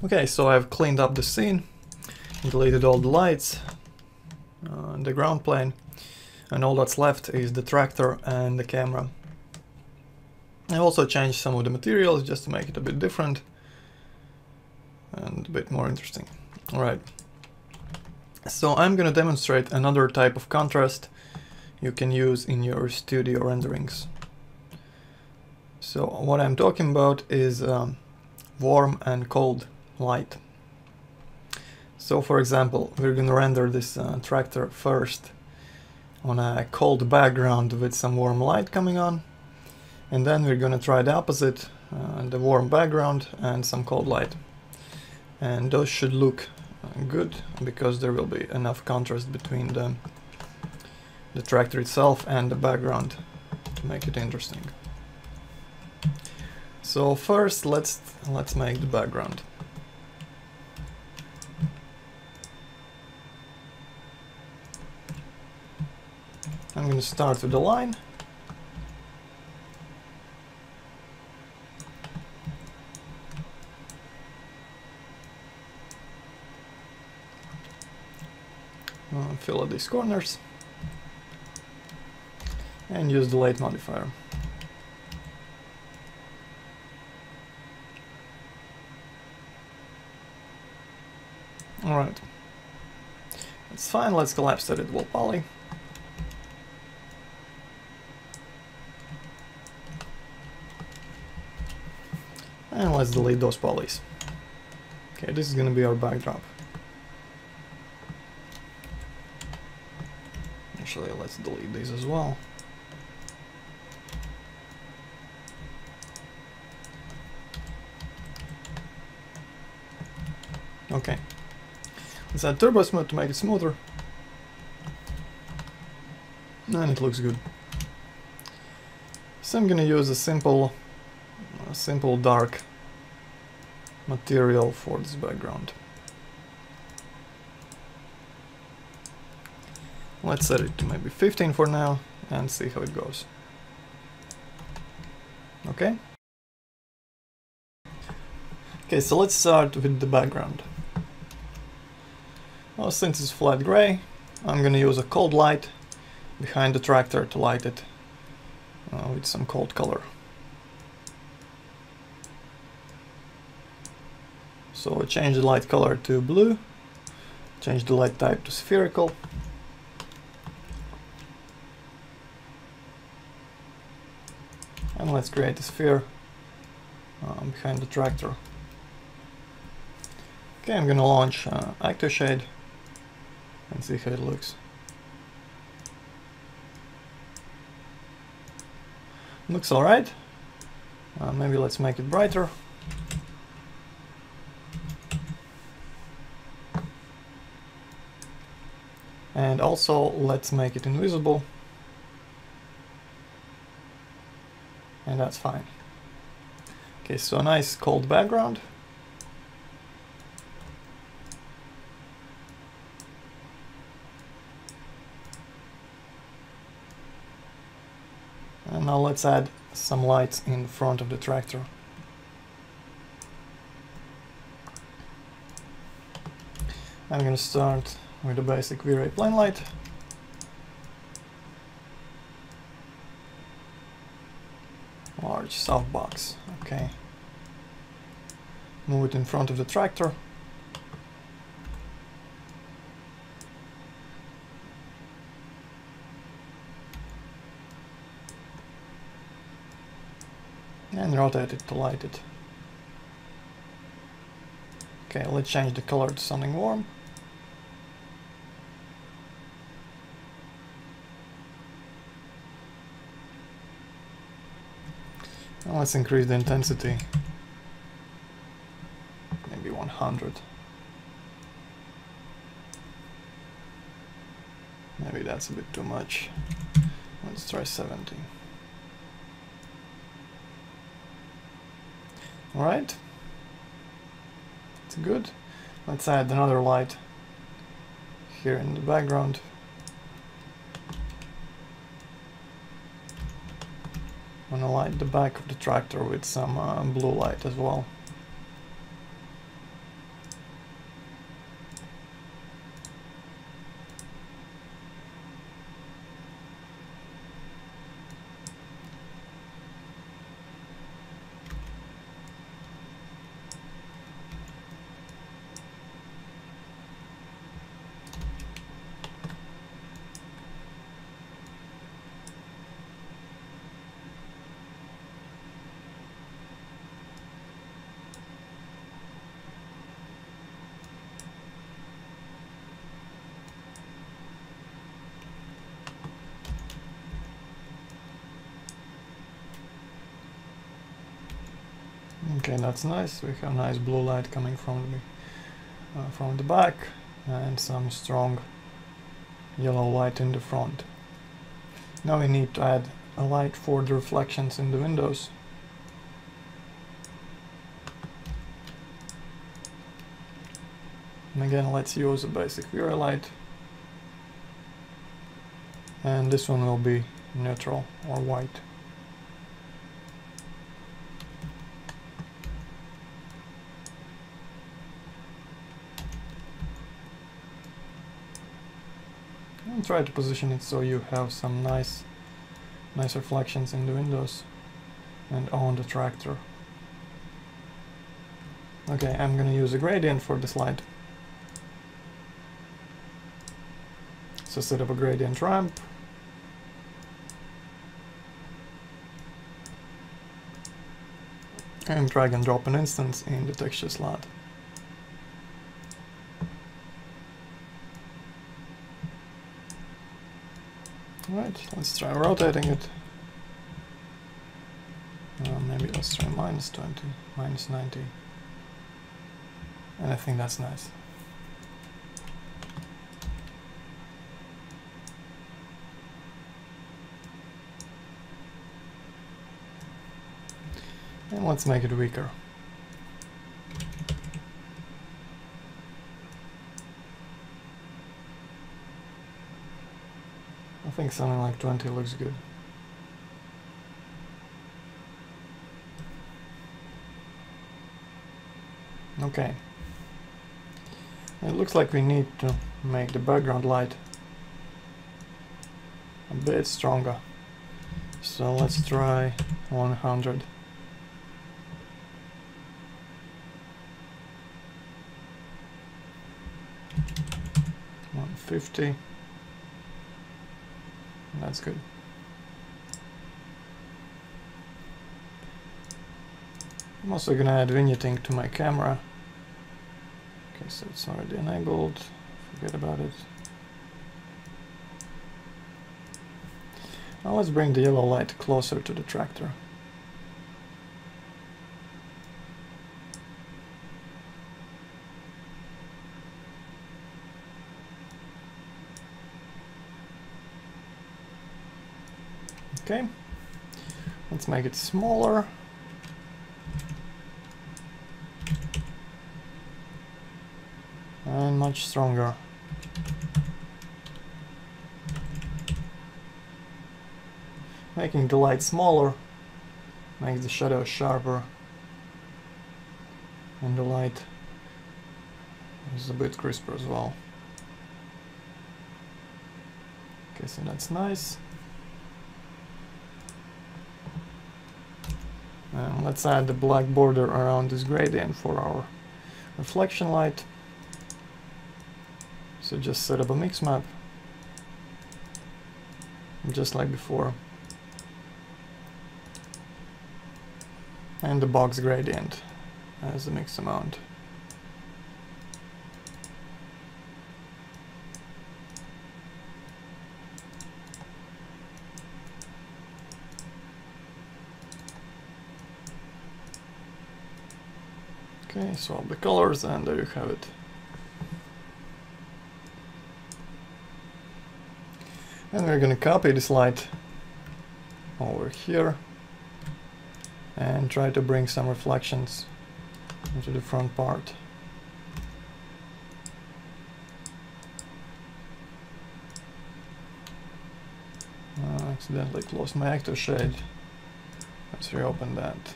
Okay, so I've cleaned up the scene, deleted all the lights, the ground plane, and all that's left is the tractor and the camera. I also changed some of the materials just to make it a bit different and a bit more interesting. Alright, so I'm gonna demonstrate another type of contrast you can use in your studio renderings. So what I'm talking about is warm and cold light. So for example, we're gonna render this tractor first on a cold background with some warm light coming on, and then we're gonna try the opposite, the warm background and some cold light. And those should look good because there will be enough contrast between the tractor itself and the background to make it interesting. So first let's make the background. I'm going to start with the line. Fill out these corners and use the light modifier. Alright, that's fine. Let's collapse the editable poly. And let's delete those polys. Okay, this is going to be our backdrop. Actually, let's delete these as well. Okay. Let's add Turbo Smooth to make it smoother. And it looks good. So I'm going to use a simple dark material for this background. Let's set it to maybe 15 for now and see how it goes. Okay. Okay, so let's start with the background. Well, since it's flat gray, I'm gonna use a cold light behind the tractor to light it with some cold color. So change the light color to blue, change the light type to spherical. And let's create a sphere behind the tractor. Okay, I'm gonna launch ActoShade and see how it looks. Looks alright. Maybe let's make it brighter. And also let's make it invisible. And that's fine. Okay, so a nice cold background. And now let's add some lights in front of the tractor. I'm going to start with a basic V-Ray plane light. Large softbox, okay. Move it in front of the tractor. And rotate it to light it. Okay, let's change the color to something warm. And let's increase the intensity. Maybe 100. Maybe that's a bit too much. Let's try 70. Alright. It's good. Let's add another light here in the background. I'm gonna light the back of the tractor with some blue light as well. Okay, that's nice. We have nice blue light coming from the back, and some strong yellow light in the front. Now we need to add a light for the reflections in the windows. And again, let's use a basic Vera light. And this one will be neutral or white. And try to position it so you have some nice reflections in the windows and on the tractor. Okay, I'm gonna use a gradient for this light. So set up a gradient ramp. And drag and drop an instance in the texture slot. Alright, let's try rotating it. Maybe let's try -20, -90. And I think that's nice. And let's make it weaker. I think something like 20 looks good. Okay. It looks like we need to make the background light a bit stronger. So let's try 100. 150. That's good. I'm also gonna add vignetting to my camera. Okay, so it's already enabled. Forget about it. Now let's bring the yellow light closer to the tractor. Okay, let's make it smaller. And much stronger. Making the light smaller makes the shadow sharper, and the light is a bit crisper as well. Okay, so that's nice. And let's add the black border around this gradient for our reflection light. So just set up a mix map, just like before. And the box gradient as the mix amount. Okay, swap the colors and there you have it. And we're going to copy this light over here and try to bring some reflections into the front part. Accidentally closed my active shade. Let's reopen that.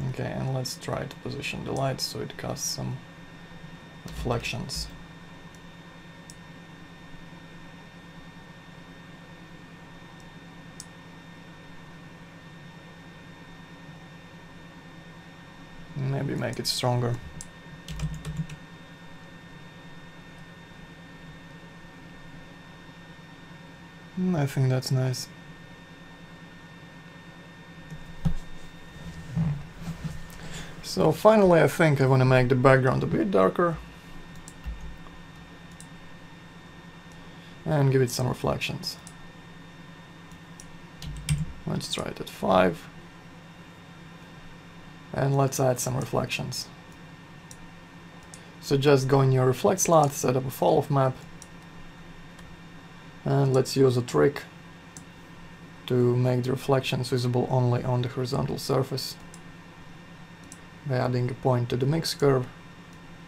Okay, and let's try to position the light so it casts some reflections. Maybe make it stronger. I think that's nice. So finally I think I want to make the background a bit darker and give it some reflections. Let's try it at 5. And let's add some reflections. So just go in your reflect slot, set up a fall-off map, and let's use a trick to make the reflections visible only on the horizontal surface by adding a point to the mix curve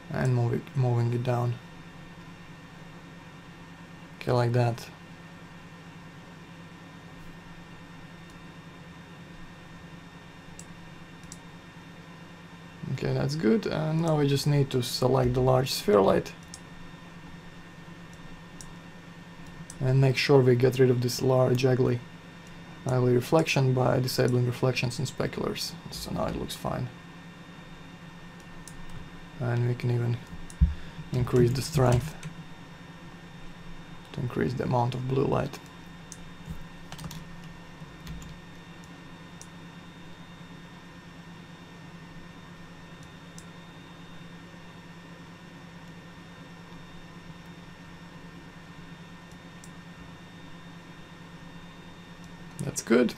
and moving it down. Okay, like that. Okay, that's good, and now we just need to select the large sphere light and make sure we get rid of this large ugly reflection by disabling reflections in speculars. So now it looks fine. And we can even increase the strength to increase the amount of blue light. That's good.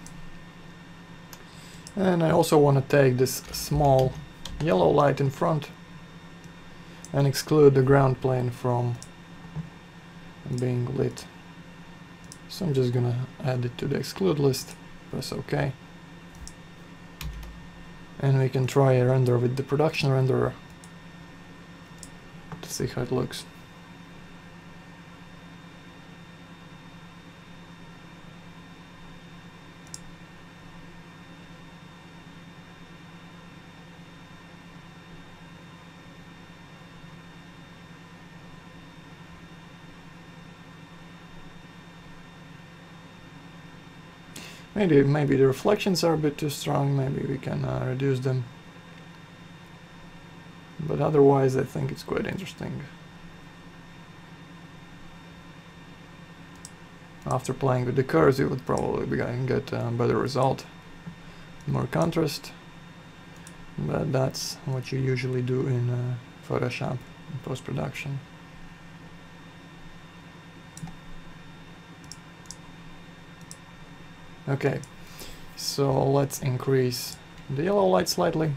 And I also want to take this small yellow light in front and exclude the ground plane from being lit. So I'm just gonna add it to the exclude list, press OK. And we can try a render with the production renderer to see how it looks. Maybe the reflections are a bit too strong, maybe we can reduce them. But otherwise I think it's quite interesting. After playing with the curves you would probably get a better result, more contrast. But that's what you usually do in Photoshop in post-production. Okay, so let's increase the yellow light slightly.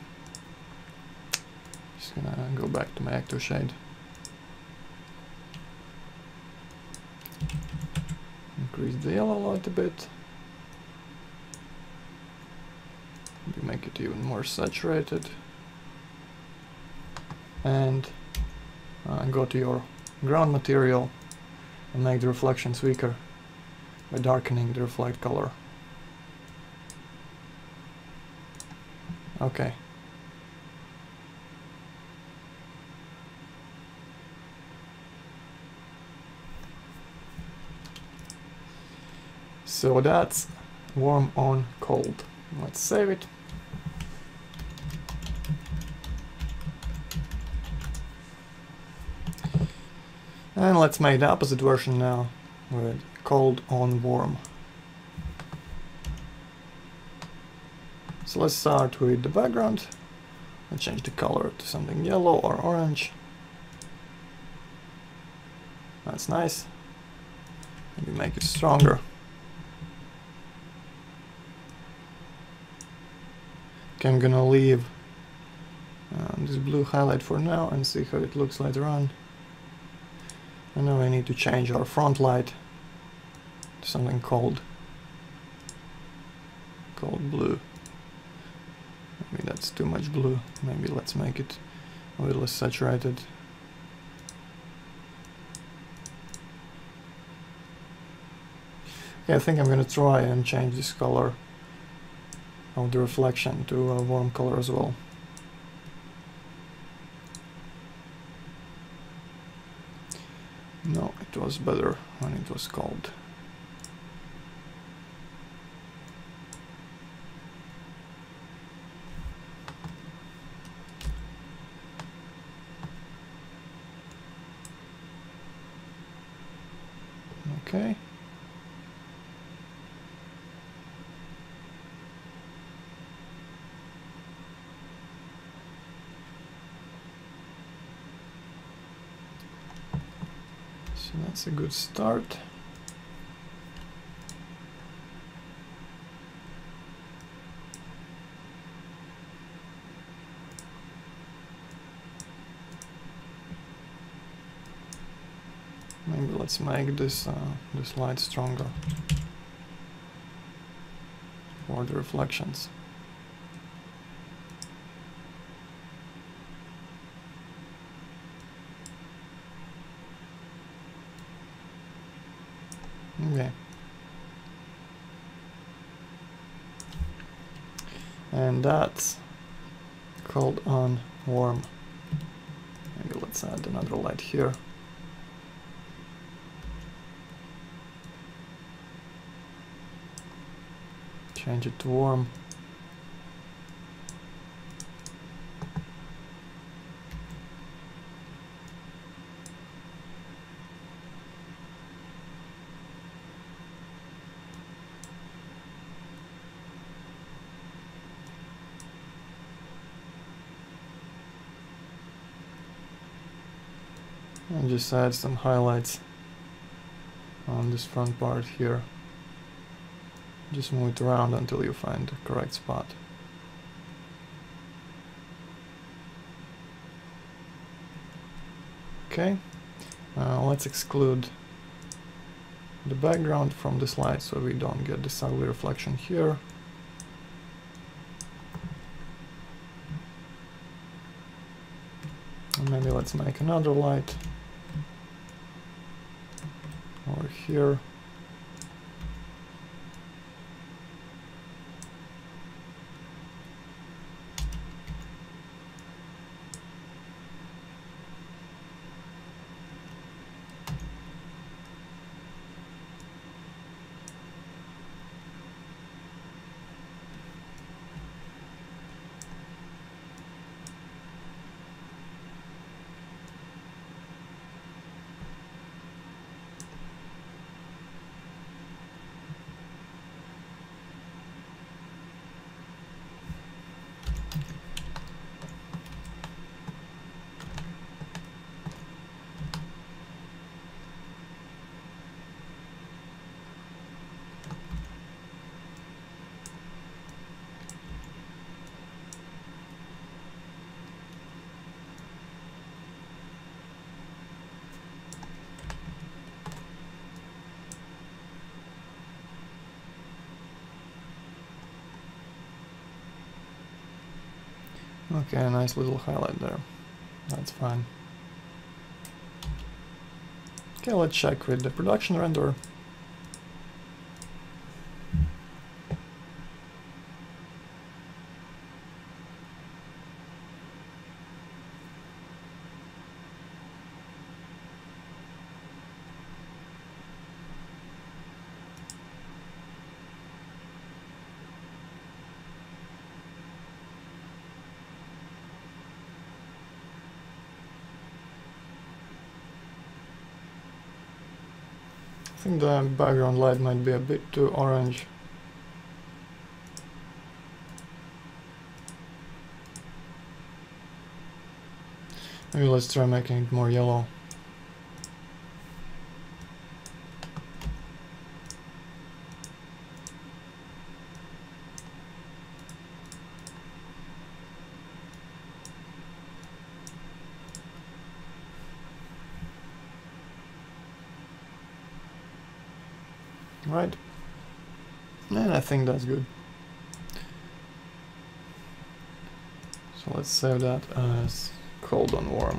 Just gonna go back to my ActoShade. Increase the yellow light a bit. Maybe make it even more saturated. And go to your ground material and make the reflections weaker by darkening the reflect color. Okay. So that's warm on cold. Let's save it. And let's make the opposite version now with cold on warm. So let's start with the background. I'll change the color to something yellow or orange. That's nice. Maybe make it stronger. Okay, I'm gonna leave this blue highlight for now and see how it looks later on. And now I need to change our front light to something cold blue. Maybe that's too much blue. Maybe let's make it a little less saturated. Okay, I think I'm gonna try and change this color of the reflection to a warm color as well. No, it was better when it was cold. Okay. So that's a good start. Maybe let's make this this light stronger for the reflections. Okay. And that's called on warm. Maybe let's add another light here. Change it to warm. And just add some highlights on this front part here. Just move it around until you find the correct spot. Okay, let's exclude the background from the slide so we don't get this ugly reflection here. And maybe let's make another light over here. Okay, a nice little highlight there. That's fine. Okay, let's check with the production renderer. I think the background light might be a bit too orange. Maybe let's try making it more yellow. Right, and I think that's good. So let's save that as cold on warm.